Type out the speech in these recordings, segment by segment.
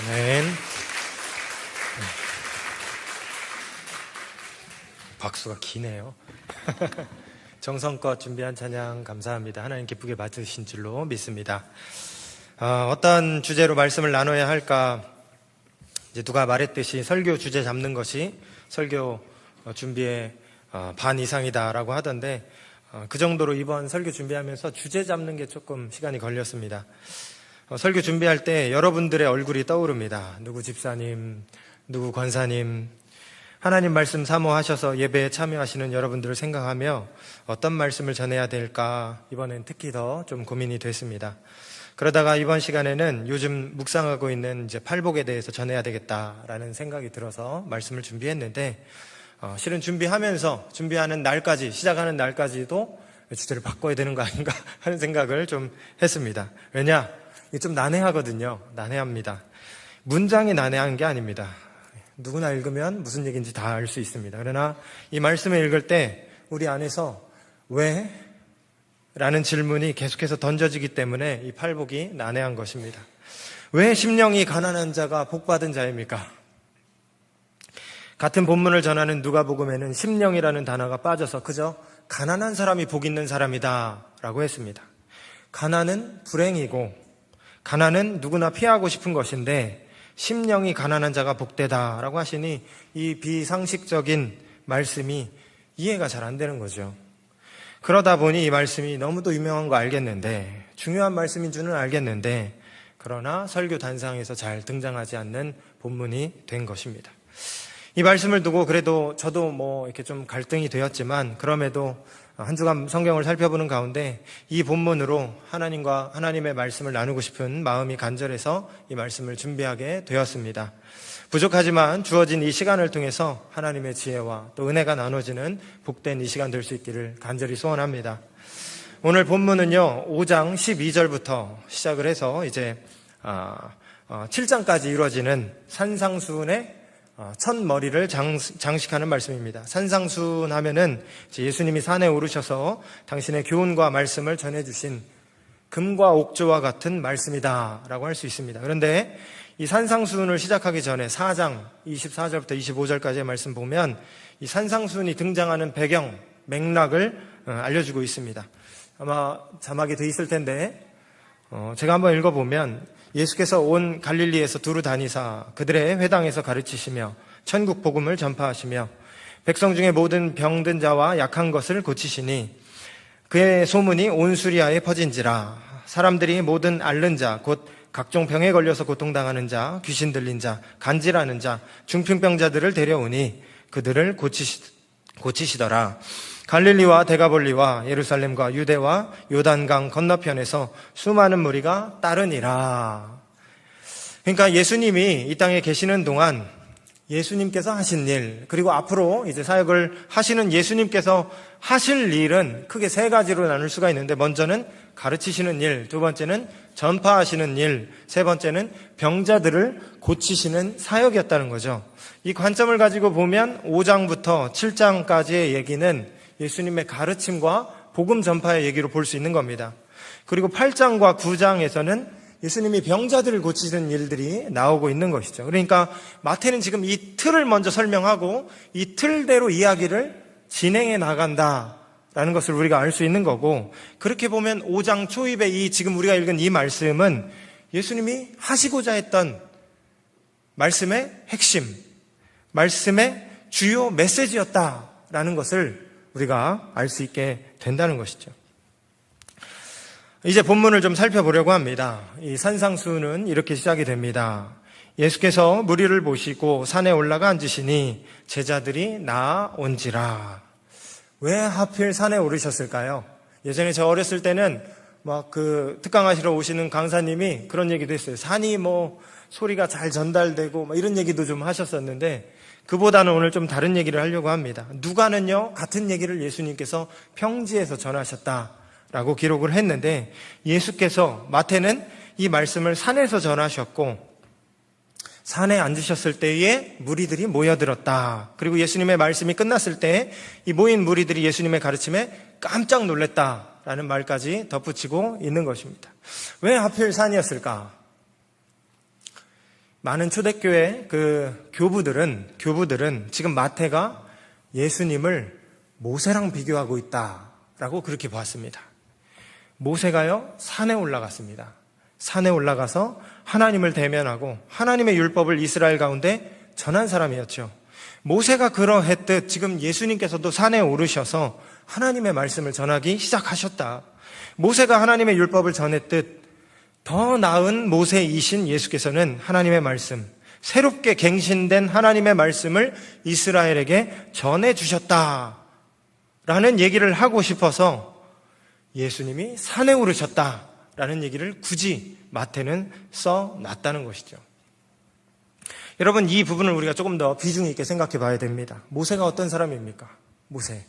아멘. 박수가 기네요. 정성껏 준비한 찬양 감사합니다. 하나님 기쁘게 받으신 줄로 믿습니다. 어떤 주제로 말씀을 나눠야 할까? 이제 누가 말했듯이 설교 주제 잡는 것이 설교 준비의 반 이상이다라고 하던데 그 정도로 이번 설교 준비하면서 주제 잡는 게 조금 시간이 걸렸습니다. 설교 준비할 때 여러분들의 얼굴이 떠오릅니다. 누구 집사님, 누구 권사님, 하나님 말씀 사모하셔서 예배에 참여하시는 여러분들을 생각하며 어떤 말씀을 전해야 될까 이번엔 특히 더 좀 고민이 됐습니다. 그러다가 이번 시간에는 요즘 묵상하고 있는 이제 팔복에 대해서 전해야 되겠다라는 생각이 들어서 말씀을 준비했는데 실은 준비하는 날까지, 시작하는 날까지도 주제를 바꿔야 되는 거 아닌가 하는 생각을 좀 했습니다. 왜냐? 이게 좀 난해하거든요. 난해합니다. 문장이 난해한 게 아닙니다. 누구나 읽으면 무슨 얘기인지 다 알 수 있습니다. 그러나 이 말씀을 읽을 때 우리 안에서 왜? 라는 질문이 계속해서 던져지기 때문에 이 팔복이 난해한 것입니다. 왜 심령이 가난한 자가 복받은 자입니까? 같은 본문을 전하는 누가복음에는 심령이라는 단어가 빠져서 그저 가난한 사람이 복 있는 사람이다 라고 했습니다. 가난은 불행이고 가난은 누구나 피하고 싶은 것인데 심령이 가난한 자가 복되다 라고 하시니 이 비상식적인 말씀이 이해가 잘 안 되는 거죠. 그러다 보니 이 말씀이 너무도 유명한 거 알겠는데, 중요한 말씀인 줄은 알겠는데, 그러나 설교 단상에서 잘 등장하지 않는 본문이 된 것입니다. 이 말씀을 두고 그래도 저도 이렇게 좀 갈등이 되었지만, 그럼에도 한 주간 성경을 살펴보는 가운데 이 본문으로 하나님과 하나님의 말씀을 나누고 싶은 마음이 간절해서 이 말씀을 준비하게 되었습니다. 부족하지만 주어진 이 시간을 통해서 하나님의 지혜와 또 은혜가 나눠지는 복된 이 시간 될 수 있기를 간절히 소원합니다. 오늘 본문은요 5장 12절부터 시작을 해서 이제 7장까지 이루어지는 산상수훈의 첫 머리를 장식하는 말씀입니다. 산상수훈 하면은 예수님이 산에 오르셔서 당신의 교훈과 말씀을 전해주신 금과 옥조와 같은 말씀이다 라고 할 수 있습니다. 그런데 이 산상수훈을 시작하기 전에 4장 24절부터 25절까지의 말씀 보면 이 산상수훈이 등장하는 배경, 맥락을 알려주고 있습니다. 아마 자막이 돼 있을 텐데 제가 한번 읽어보면 예수께서 온 갈릴리에서 두루 다니사 그들의 회당에서 가르치시며 천국 복음을 전파하시며 백성 중에 모든 병든 자와 약한 것을 고치시니 그의 소문이 온 수리아에 퍼진지라. 사람들이 모든 앓는 자 곧 각종 병에 걸려서 고통당하는 자, 귀신 들린 자, 간질하는 자, 중풍병자들을 데려오니 그들을 고치시더라. 갈릴리와 데가볼리와 예루살렘과 유대와 요단강 건너편에서 수많은 무리가 따르니라. 그러니까 예수님이 이 땅에 계시는 동안 예수님께서 하신 일, 그리고 앞으로 이제 사역을 하시는 예수님께서 하실 일은 크게 세 가지로 나눌 수가 있는데, 먼저는 가르치시는 일, 두 번째는 전파하시는 일, 세 번째는 병자들을 고치시는 사역이었다는 거죠. 이 관점을 가지고 보면 5장부터 7장까지의 얘기는 예수님의 가르침과 복음 전파의 얘기로 볼 수 있는 겁니다. 그리고 8장과 9장에서는 예수님이 병자들을 고치시는 일들이 나오고 있는 것이죠. 그러니까 마태는 지금 이 틀을 먼저 설명하고 이 틀대로 이야기를 진행해 나간다라는 것을 우리가 알 수 있는 거고, 그렇게 보면 5장 초입에 이 지금 우리가 읽은 이 말씀은 예수님이 하시고자 했던 말씀의 핵심, 말씀의 주요 메시지였다라는 것을 우리가 알 수 있게 된다는 것이죠. 이제 본문을 좀 살펴보려고 합니다. 이 산상수훈은 이렇게 시작이 됩니다. 예수께서 무리를 보시고 산에 올라가 앉으시니 제자들이 나아온지라. 왜 하필 산에 오르셨을까요? 예전에 저 어렸을 때는 특강하시러 오시는 강사님이 그런 얘기도 했어요. 산이 소리가 잘 전달되고 이런 얘기도 좀 하셨었는데, 그보다는 오늘 좀 다른 얘기를 하려고 합니다. 누가는요, 같은 얘기를 예수님께서 평지에서 전하셨다라고 기록을 했는데, 예수께서 마태는 이 말씀을 산에서 전하셨고 산에 앉으셨을 때에 무리들이 모여들었다. 그리고 예수님의 말씀이 끝났을 때 이 모인 무리들이 예수님의 가르침에 깜짝 놀랐다라는 말까지 덧붙이고 있는 것입니다. 왜 하필 산이었을까? 많은 초대교회 교부들은 지금 마태가 예수님을 모세랑 비교하고 있다라고 그렇게 보았습니다. 모세가요, 산에 올라갔습니다. 산에 올라가서 하나님을 대면하고 하나님의 율법을 이스라엘 가운데 전한 사람이었죠. 모세가 그러했듯 지금 예수님께서도 산에 오르셔서 하나님의 말씀을 전하기 시작하셨다. 모세가 하나님의 율법을 전했듯 더 나은 모세이신 예수께서는 하나님의 말씀, 새롭게 갱신된 하나님의 말씀을 이스라엘에게 전해주셨다라는 얘기를 하고 싶어서 예수님이 산에 오르셨다라는 얘기를 굳이 마태는 써놨다는 것이죠. 여러분, 이 부분을 우리가 조금 더 비중 있게 생각해 봐야 됩니다. 모세가 어떤 사람입니까? 모세.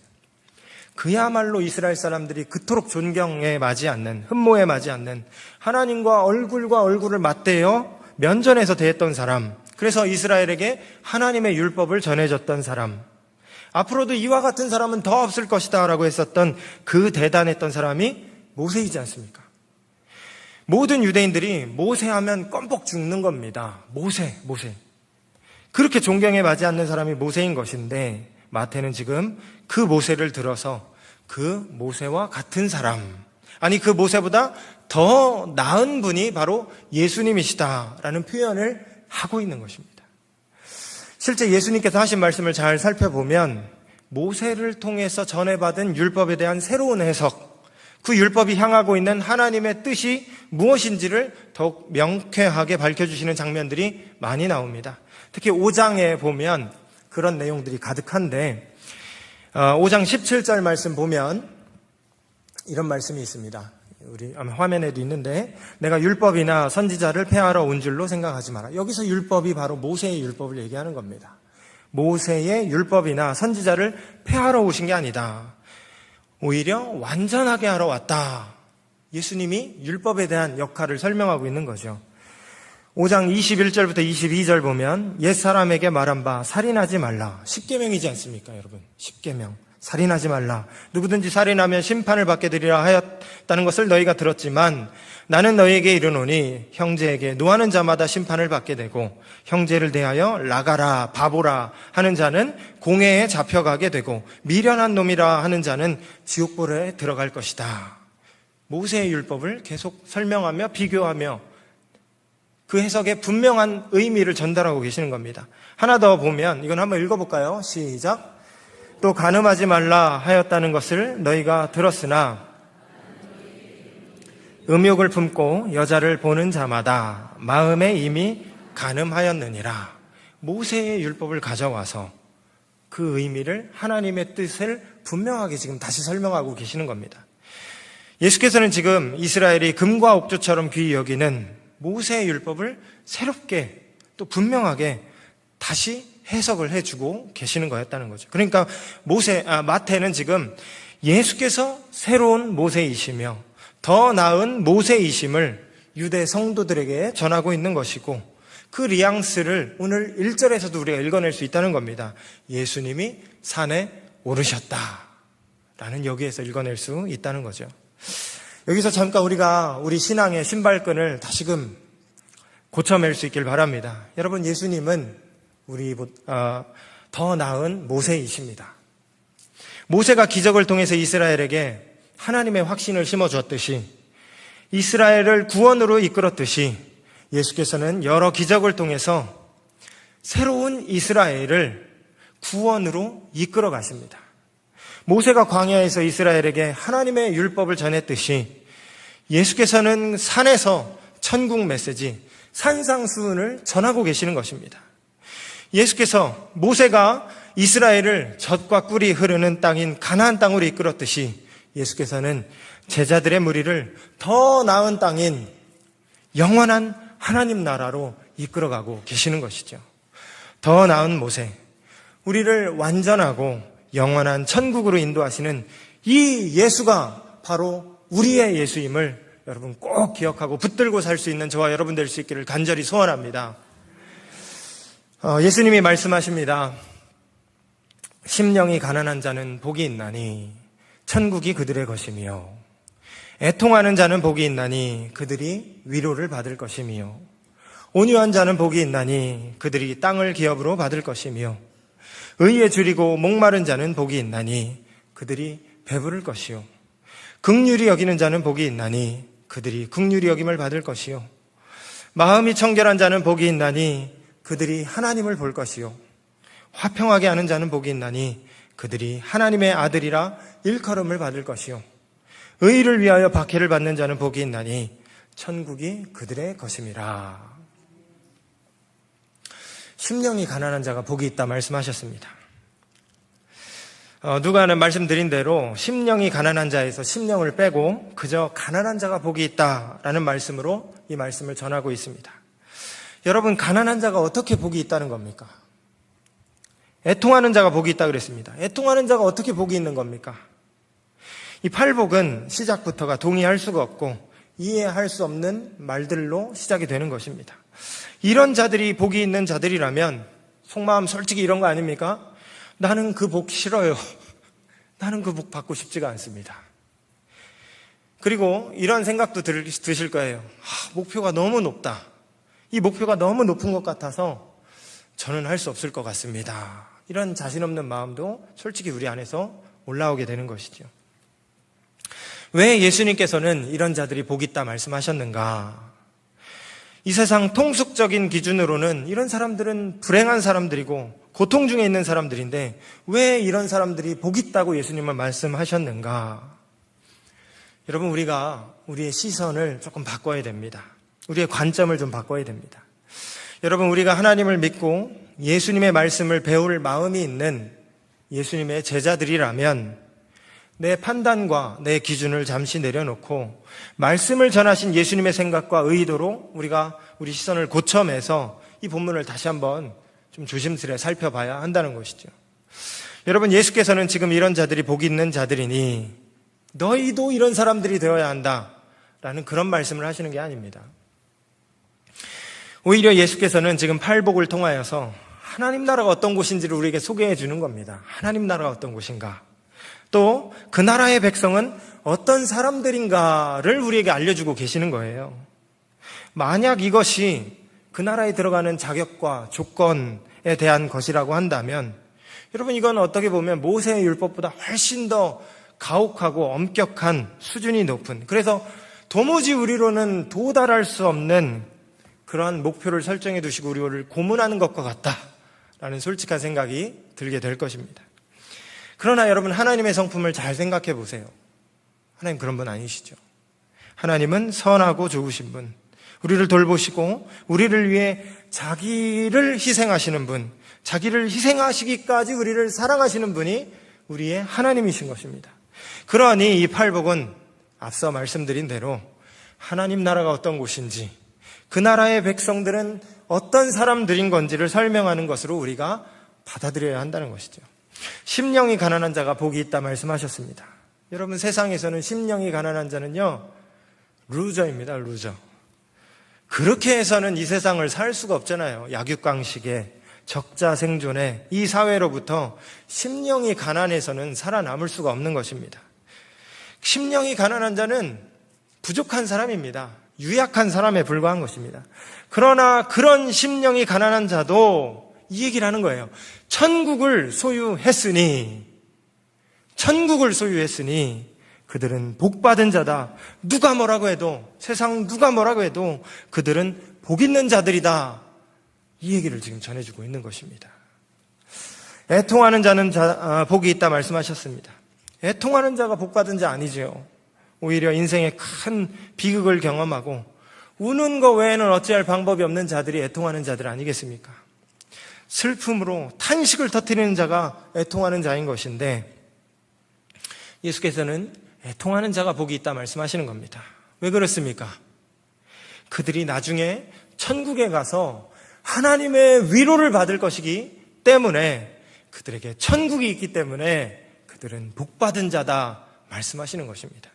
그야말로 이스라엘 사람들이 그토록 존경에 맞지 않는, 흠모에 맞지 않는 하나님과 얼굴과 얼굴을 맞대어 면전에서 대했던 사람, 그래서 이스라엘에게 하나님의 율법을 전해줬던 사람, 앞으로도 이와 같은 사람은 더 없을 것이다 라고 했었던 그 대단했던 사람이 모세이지 않습니까? 모든 유대인들이 모세하면 껌뻑 죽는 겁니다. 모세. 그렇게 존경에 맞지 않는 사람이 모세인 것인데 마태는 지금 그 모세를 들어서 그 모세와 같은 사람, 아니 그 모세보다 더 나은 분이 바로 예수님이시다라는 표현을 하고 있는 것입니다. 실제 예수님께서 하신 말씀을 잘 살펴보면 모세를 통해서 전해받은 율법에 대한 새로운 해석, 그 율법이 향하고 있는 하나님의 뜻이 무엇인지를 더욱 명쾌하게 밝혀주시는 장면들이 많이 나옵니다. 특히 5장에 보면 그런 내용들이 가득한데 5장 17절 말씀 보면 이런 말씀이 있습니다. 우리 화면에도 있는데 내가 율법이나 선지자를 폐하러 온 줄로 생각하지 마라. 여기서 율법이 바로 모세의 율법을 얘기하는 겁니다. 모세의 율법이나 선지자를 폐하러 오신 게 아니다. 오히려 완전하게 하러 왔다. 예수님이 율법에 대한 역할을 설명하고 있는 거죠. 5장 21절부터 22절 보면 옛사람에게 말한 바 살인하지 말라. 10계명이지 않습니까, 여러분? 10계명. 살인하지 말라. 누구든지 살인하면 심판을 받게 되리라 하였다는 것을 너희가 들었지만 나는 너희에게 이르노니 형제에게 노하는 자마다 심판을 받게 되고 형제를 대하여 라가라 바보라 하는 자는 공회에 잡혀가게 되고 미련한 놈이라 하는 자는 지옥불에 들어갈 것이다. 모세의 율법을 계속 설명하며 비교하며 그 해석에 분명한 의미를 전달하고 계시는 겁니다. 하나 더 보면 이건 한번 읽어볼까요? 시작. 또 간음하지 말라 하였다는 것을 너희가 들었으나 음욕을 품고 여자를 보는 자마다 마음에 이미 간음하였느니라. 모세의 율법을 가져와서 그 의미를 하나님의 뜻을 분명하게 지금 다시 설명하고 계시는 겁니다. 예수께서는 지금 이스라엘이 금과 옥조처럼 귀히 여기는 모세의 율법을 새롭게 또 분명하게 다시 해석을 해주고 계시는 거였다는 거죠. 그러니까 마태는 지금 예수께서 새로운 모세이시며 더 나은 모세이심을 유대 성도들에게 전하고 있는 것이고 그 뉘앙스를 오늘 1절에서도 우리가 읽어낼 수 있다는 겁니다. 예수님이 산에 오르셨다라는 여기에서 읽어낼 수 있다는 거죠. 여기서 잠깐 우리가 우리 신앙의 신발끈을 다시금 고쳐맬 수 있길 바랍니다. 여러분, 예수님은 더 나은 모세이십니다. 모세가 기적을 통해서 이스라엘에게 하나님의 확신을 심어주었듯이 이스라엘을 구원으로 이끌었듯이 예수께서는 여러 기적을 통해서 새로운 이스라엘을 구원으로 이끌어 가십니다. 모세가 광야에서 이스라엘에게 하나님의 율법을 전했듯이 예수께서는 산에서 천국 메시지, 산상수훈을 전하고 계시는 것입니다. 예수께서 모세가 이스라엘을 젖과 꿀이 흐르는 땅인 가나안 땅으로 이끌었듯이 예수께서는 제자들의 무리를 더 나은 땅인 영원한 하나님 나라로 이끌어가고 계시는 것이죠. 더 나은 모세, 우리를 완전하고 영원한 천국으로 인도하시는 이 예수가 바로 우리의 예수임을 여러분 꼭 기억하고 붙들고 살 수 있는 저와 여러분 될 수 있기를 간절히 소원합니다. 예수님이 말씀하십니다. 심령이 가난한 자는 복이 있나니 천국이 그들의 것이며 애통하는 자는 복이 있나니 그들이 위로를 받을 것이며 온유한 자는 복이 있나니 그들이 땅을 기업으로 받을 것이며 의에 줄이고 목마른 자는 복이 있나니 그들이 배부를 것이요 긍휼히 여기는 자는 복이 있나니 그들이 긍휼히 여김을 받을 것이요 마음이 청결한 자는 복이 있나니 그들이 하나님을 볼 것이요 화평하게 하는 자는 복이 있나니 그들이 하나님의 아들이라 일컬음을 받을 것이요 의를 위하여 박해를 받는 자는 복이 있나니 천국이 그들의 것임이라. 심령이 가난한 자가 복이 있다 말씀하셨습니다. 누가는 말씀드린 대로 심령이 가난한 자에서 심령을 빼고 그저 가난한 자가 복이 있다라는 말씀으로 이 말씀을 전하고 있습니다. 여러분, 가난한 자가 어떻게 복이 있다는 겁니까? 애통하는 자가 복이 있다 그랬습니다. 애통하는 자가 어떻게 복이 있는 겁니까? 이 팔복은 시작부터가 동의할 수가 없고 이해할 수 없는 말들로 시작이 되는 것입니다. 이런 자들이 복이 있는 자들이라면 속마음 솔직히 이런 거 아닙니까? 나는 그 복 싫어요. 나는 그 복 받고 싶지가 않습니다. 그리고 이런 생각도 드실 거예요. 목표가 너무 높다. 이 목표가 너무 높은 것 같아서 저는 할 수 없을 것 같습니다. 이런 자신 없는 마음도 솔직히 우리 안에서 올라오게 되는 것이죠. 왜 예수님께서는 이런 자들이 복 있다 말씀하셨는가? 이 세상 통속적인 기준으로는 이런 사람들은 불행한 사람들이고 고통 중에 있는 사람들인데 왜 이런 사람들이 복 있다고 예수님은 말씀하셨는가? 여러분, 우리가 우리의 시선을 조금 바꿔야 됩니다. 우리의 관점을 좀 바꿔야 됩니다. 여러분, 우리가 하나님을 믿고 예수님의 말씀을 배울 마음이 있는 예수님의 제자들이라면 내 판단과 내 기준을 잠시 내려놓고 말씀을 전하신 예수님의 생각과 의도로 우리가 우리 시선을 고쳐매서 이 본문을 다시 한번 좀 조심스레 살펴봐야 한다는 것이죠. 여러분, 예수께서는 지금 이런 자들이 복이 있는 자들이니 너희도 이런 사람들이 되어야 한다라는 그런 말씀을 하시는 게 아닙니다. 오히려 예수께서는 지금 팔복을 통하여서 하나님 나라가 어떤 곳인지를 우리에게 소개해 주는 겁니다. 하나님 나라가 어떤 곳인가, 또 그 나라의 백성은 어떤 사람들인가를 우리에게 알려주고 계시는 거예요. 만약 이것이 그 나라에 들어가는 자격과 조건에 대한 것이라고 한다면 여러분, 이건 어떻게 보면 모세의 율법보다 훨씬 더 가혹하고 엄격한 수준이 높은, 그래서 도무지 우리로는 도달할 수 없는 그러한 목표를 설정해 두시고 우리를 고문하는 것과 같다라는 솔직한 생각이 들게 될 것입니다. 그러나 여러분, 하나님의 성품을 잘 생각해 보세요. 하나님 그런 분 아니시죠. 하나님은 선하고 좋으신 분, 우리를 돌보시고 우리를 위해 자기를 희생하시는 분, 자기를 희생하시기까지 우리를 사랑하시는 분이 우리의 하나님이신 것입니다. 그러니 이 팔복은 앞서 말씀드린 대로 하나님 나라가 어떤 곳인지, 그 나라의 백성들은 어떤 사람들인 건지를 설명하는 것으로 우리가 받아들여야 한다는 것이죠. 심령이 가난한 자가 복이 있다 말씀하셨습니다. 여러분, 세상에서는 심령이 가난한 자는요, 루저입니다. 루저. 그렇게 해서는 이 세상을 살 수가 없잖아요. 약육강식에 적자생존에 이 사회로부터 심령이 가난해서는 살아남을 수가 없는 것입니다. 심령이 가난한 자는 부족한 사람입니다. 유약한 사람에 불과한 것입니다. 그러나 그런 심령이 가난한 자도 이 얘기를 하는 거예요. 천국을 소유했으니 그들은 복받은 자다. 누가 뭐라고 해도, 세상 누가 뭐라고 해도 그들은 복 있는 자들이다. 이 얘기를 지금 전해주고 있는 것입니다. 애통하는 자는 복이 있다 말씀하셨습니다. 애통하는 자가 복받은 자 아니죠. 오히려 인생의 큰 비극을 경험하고 우는 것 외에는 어찌할 방법이 없는 자들이 애통하는 자들 아니겠습니까? 슬픔으로 탄식을 터뜨리는 자가 애통하는 자인 것인데 예수께서는 애통하는 자가 복이 있다 말씀하시는 겁니다. 왜 그렇습니까? 그들이 나중에 천국에 가서 하나님의 위로를 받을 것이기 때문에, 그들에게 천국이 있기 때문에 그들은 복받은 자다 말씀하시는 것입니다.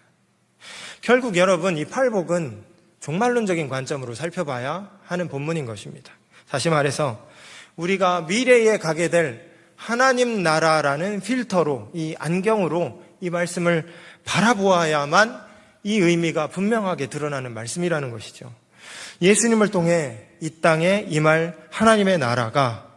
결국 여러분, 이 팔복은 종말론적인 관점으로 살펴봐야 하는 본문인 것입니다. 다시 말해서 우리가 미래에 가게 될 하나님 나라라는 필터로, 이 안경으로 이 말씀을 바라보아야만 이 의미가 분명하게 드러나는 말씀이라는 것이죠. 예수님을 통해 이 땅에 임할 하나님의 나라가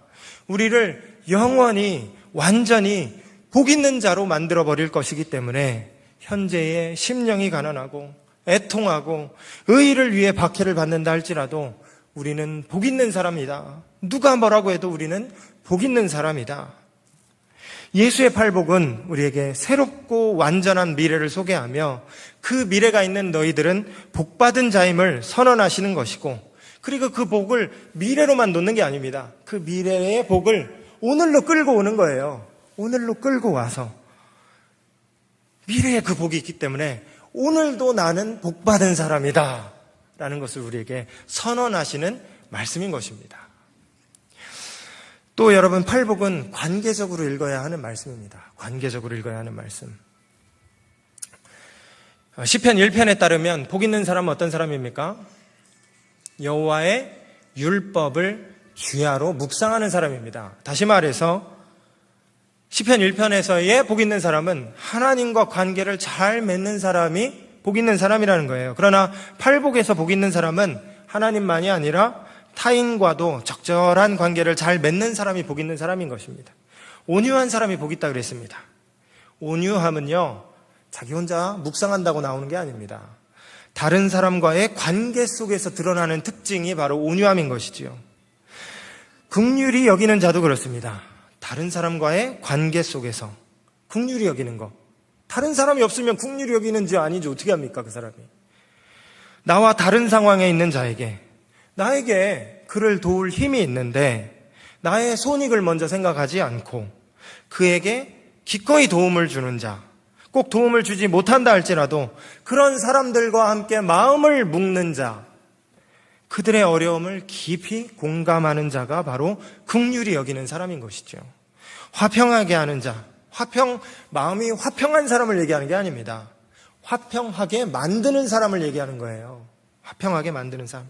우리를 영원히 완전히 복 있는 자로 만들어 버릴 것이기 때문에 현재의 심령이 가난하고 애통하고 의의를 위해 박해를 받는다 할지라도 우리는 복 있는 사람이다. 누가 뭐라고 해도 우리는 복 있는 사람이다. 예수의 팔복은 우리에게 새롭고 완전한 미래를 소개하며 그 미래가 있는 너희들은 복받은 자임을 선언하시는 것이고, 그리고 그 복을 미래로만 놓는 게 아닙니다. 그 미래의 복을 오늘로 끌고 오는 거예요. 오늘로 끌고 와서 미래에 그 복이 있기 때문에 오늘도 나는 복받은 사람이다 라는 것을 우리에게 선언하시는 말씀인 것입니다. 또 여러분, 팔복은 관계적으로 읽어야 하는 말씀입니다. 관계적으로 읽어야 하는 말씀. 시편 1편에 따르면 복 있는 사람은 어떤 사람입니까? 여호와의 율법을 주야로 묵상하는 사람입니다. 다시 말해서 시편 1편에서의 복 있는 사람은 하나님과 관계를 잘 맺는 사람이 복 있는 사람이라는 거예요. 그러나 팔복에서 복 있는 사람은 하나님만이 아니라 타인과도 적절한 관계를 잘 맺는 사람이 복 있는 사람인 것입니다. 온유한 사람이 복 있다 그랬습니다. 온유함은요, 자기 혼자 묵상한다고 나오는 게 아닙니다. 다른 사람과의 관계 속에서 드러나는 특징이 바로 온유함인 것이지요. 긍휼히 여기는 자도 그렇습니다. 다른 사람과의 관계 속에서 긍휼히 여기는 것. 다른 사람이 없으면 긍휼히 여기는지 아닌지 어떻게 합니까, 그 사람이? 나와 다른 상황에 있는 자에게, 나에게 그를 도울 힘이 있는데 나의 손익을 먼저 생각하지 않고 그에게 기꺼이 도움을 주는 자, 꼭 도움을 주지 못한다 할지라도 그런 사람들과 함께 마음을 묶는 자, 그들의 어려움을 깊이 공감하는 자가 바로 긍휼히 여기는 사람인 것이죠. 화평하게 하는 자, 마음이 화평한 사람을 얘기하는 게 아닙니다. 화평하게 만드는 사람을 얘기하는 거예요. 화평하게 만드는 사람.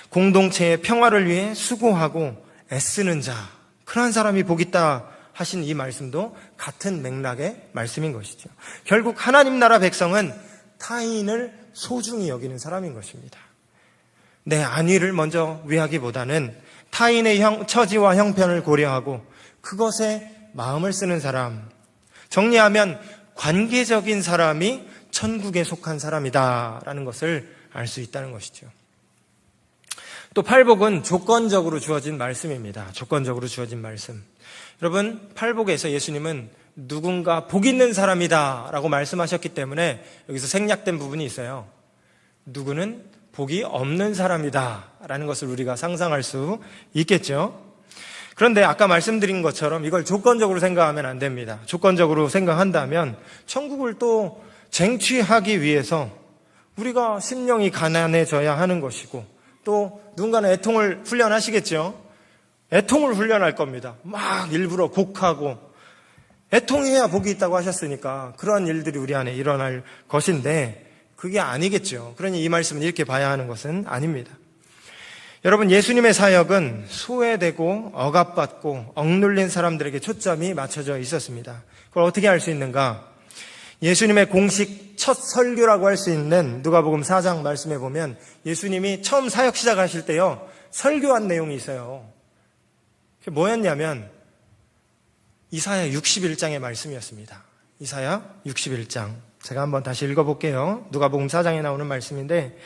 공동체의 평화를 위해 수고하고 애쓰는 자, 그러한 사람이 복 있다 하신 이 말씀도 같은 맥락의 말씀인 것이죠. 결국 하나님 나라 백성은 타인을 소중히 여기는 사람인 것입니다. 내 안위를 먼저 위하기보다는 타인의 처지와 형편을 고려하고 그것에 마음을 쓰는 사람, 정리하면 관계적인 사람이 천국에 속한 사람이다라는 것을 알 수 있다는 것이죠. 또 팔복은 조건적으로 주어진 말씀입니다. 조건적으로 주어진 말씀. 여러분, 팔복에서 예수님은 누군가 복 있는 사람이다 라고 말씀하셨기 때문에 여기서 생략된 부분이 있어요. 누구는 복이 없는 사람이다 라는 것을 우리가 상상할 수 있겠죠. 그런데 아까 말씀드린 것처럼 이걸 조건적으로 생각하면 안 됩니다. 조건적으로 생각한다면 천국을 또 쟁취하기 위해서 우리가 심령이 가난해져야 하는 것이고, 또 누군가는 애통을 훈련하시겠죠. 애통을 훈련할 겁니다. 막 일부러 곡하고 애통해야 복이 있다고 하셨으니까 그러한 일들이 우리 안에 일어날 것인데 그게 아니겠죠. 그러니 이 말씀은 이렇게 봐야 하는 것은 아닙니다. 여러분, 예수님의 사역은 소외되고 억압받고 억눌린 사람들에게 초점이 맞춰져 있었습니다. 그걸 어떻게 알 수 있는가? 예수님의 공식 첫 설교라고 할 수 있는 누가복음 4장 말씀해 보면 예수님이 처음 사역 시작하실 때요, 설교한 내용이 있어요. 그게 뭐였냐면 이사야 61장의 말씀이었습니다. 이사야 61장. 제가 한번 다시 읽어볼게요. 누가복음 4장에 나오는 말씀인데,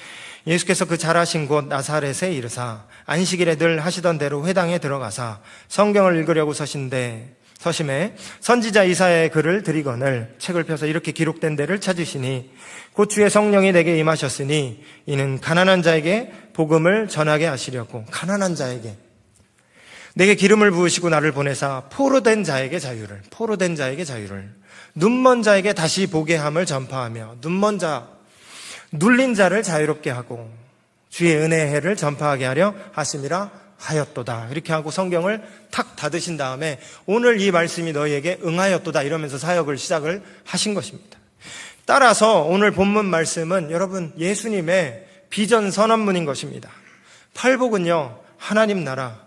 예수께서 그 자라신 곳 나사렛에 이르사 안식일에 늘 하시던 대로 회당에 들어가사 성경을 읽으려고 서심에 선지자 이사야의 글을 들이거늘 책을 펴서 이렇게 기록된 데를 찾으시니 곧 주의 성령이 내게 임하셨으니 이는 가난한 자에게 복음을 전하게 하시려고, 가난한 자에게 내게 기름을 부으시고 나를 보내사 포로된 자에게 자유를, 눈먼 자에게 다시 보게 함을 전파하며, 눈먼 자, 눌린 자를 자유롭게 하고 주의 은혜의 해를 전파하게 하려 하심이라 하였도다. 이렇게 하고 성경을 탁 닫으신 다음에 오늘 이 말씀이 너희에게 응하였도다 이러면서 사역을 시작을 하신 것입니다. 따라서 오늘 본문 말씀은 여러분 예수님의 비전 선언문인 것입니다. 팔복은요, 하나님 나라,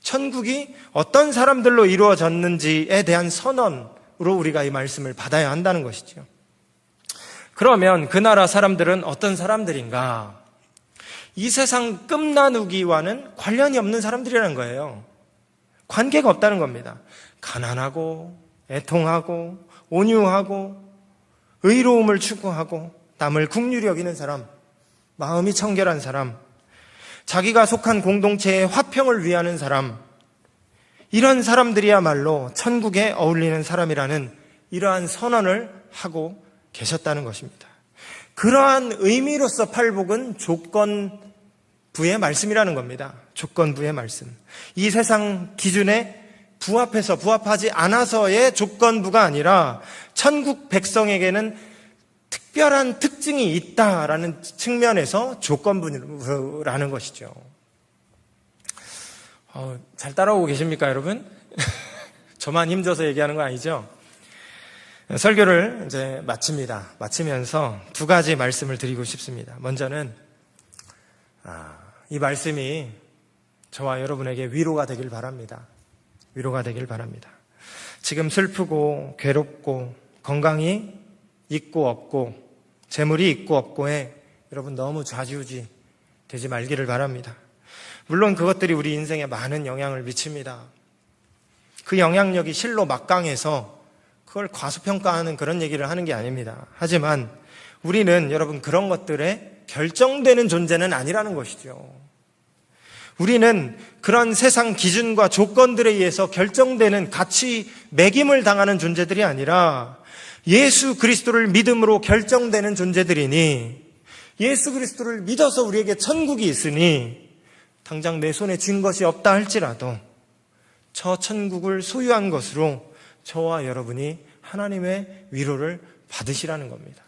천국이 어떤 사람들로 이루어졌는지에 대한 선언으로 우리가 이 말씀을 받아야 한다는 것이죠. 그러면 그 나라 사람들은 어떤 사람들인가? 이 세상 끝나누기와는 관련이 없는 사람들이라는 거예요. 관계가 없다는 겁니다. 가난하고 애통하고 온유하고 의로움을 추구하고 남을 긍휼히 여기는 사람, 마음이 청결한 사람, 자기가 속한 공동체의 화평을 위하는 사람, 이런 사람들이야말로 천국에 어울리는 사람이라는 이러한 선언을 하고 계셨다는 것입니다. 그러한 의미로서 팔복은 조건부의 말씀이라는 겁니다. 조건부의 말씀. 이 세상 기준에 부합하지 않아서의 조건부가 아니라 천국 백성에게는 특별한 특징이 있다라는 측면에서 조건부라는 것이죠. 잘 따라오고 계십니까, 여러분? 저만 힘줘서 얘기하는 거 아니죠? 설교를 이제 마칩니다. 마치면서 두 가지 말씀을 드리고 싶습니다. 먼저는 이 말씀이 저와 여러분에게 위로가 되길 바랍니다. 위로가 되길 바랍니다. 지금 슬프고 괴롭고 건강이 있고 없고 재물이 있고 없고에 여러분 너무 좌지우지 되지 말기를 바랍니다. 물론 그것들이 우리 인생에 많은 영향을 미칩니다. 그 영향력이 실로 막강해서 그걸 과소평가하는 그런 얘기를 하는 게 아닙니다. 하지만 우리는 여러분 그런 것들에 결정되는 존재는 아니라는 것이죠. 우리는 그런 세상 기준과 조건들에 의해서 결정되는 가치 매김을 당하는 존재들이 아니라 예수 그리스도를 믿음으로 결정되는 존재들이니 예수 그리스도를 믿어서 우리에게 천국이 있으니 당장 내 손에 쥔 것이 없다 할지라도 저 천국을 소유한 것으로 저와 여러분이 하나님의 위로를 받으시라는 겁니다.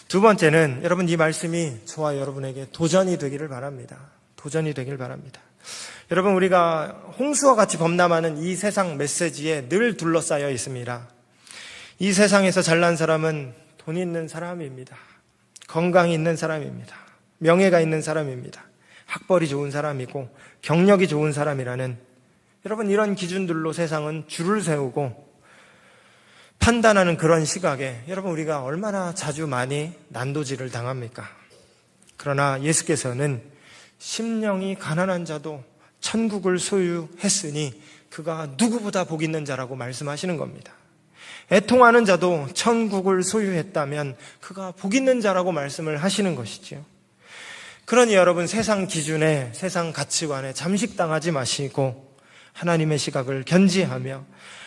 두 번째는 여러분 이 말씀이 저와 여러분에게 도전이 되기를 바랍니다. 도전이 되길 바랍니다. 여러분 우리가 홍수와 같이 범람하는 이 세상 메시지에 늘 둘러싸여 있습니다. 이 세상에서 잘난 사람은 돈 있는 사람입니다. 건강이 있는 사람입니다. 명예가 있는 사람입니다. 학벌이 좋은 사람이고 경력이 좋은 사람이라는 여러분 이런 기준들로 세상은 줄을 세우고 판단하는 그런 시각에 여러분 우리가 얼마나 자주 많이 난도질을 당합니까? 그러나 예수께서는 심령이 가난한 자도 천국을 소유했으니 그가 누구보다 복 있는 자라고 말씀하시는 겁니다. 애통하는 자도 천국을 소유했다면 그가 복 있는 자라고 말씀을 하시는 것이지요. 그러니 여러분 세상 기준에 세상 가치관에 잠식당하지 마시고 하나님의 시각을 견지하며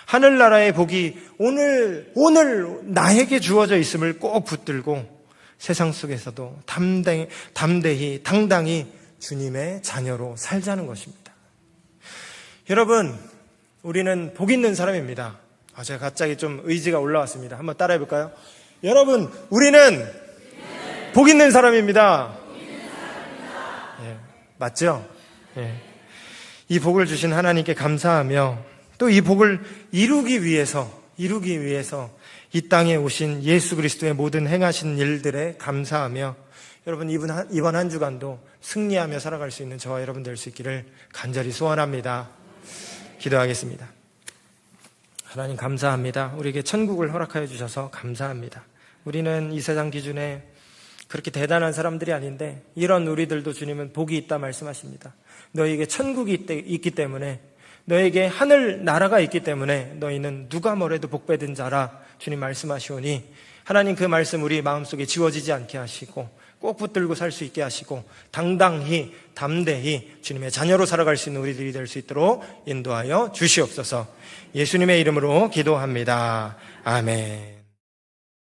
하늘나라의 복이 오늘 나에게 주어져 있음을 꼭 붙들고 세상 속에서도 담대히 당당히 주님의 자녀로 살자는 것입니다. 여러분 우리는 복 있는 사람입니다. 제가 갑자기 좀 의지가 올라왔습니다. 한번 따라해 볼까요? 여러분 우리는 복 있는 사람입니다. 예, 맞죠? 예. 이 복을 주신 하나님께 감사하며 또 이 복을 이루기 위해서 이 땅에 오신 예수 그리스도의 모든 행하신 일들에 감사하며 여러분 이번 한 주간도 승리하며 살아갈 수 있는 저와 여러분 될 수 있기를 간절히 소원합니다. 기도하겠습니다. 하나님 감사합니다. 우리에게 천국을 허락하여 주셔서 감사합니다. 우리는 이 세상 기준에 그렇게 대단한 사람들이 아닌데 이런 우리들도 주님은 복이 있다 말씀하십니다. 너희에게 천국이 있기 때문에 너희에게 하늘 나라가 있기 때문에 너희는 누가 뭐래도 복받은 자라 주님 말씀하시오니 하나님 그 말씀 우리 마음속에 지워지지 않게 하시고 꼭 붙들고 살 수 있게 하시고 당당히 담대히 주님의 자녀로 살아갈 수 있는 우리들이 될 수 있도록 인도하여 주시옵소서. 예수님의 이름으로 기도합니다. 아멘.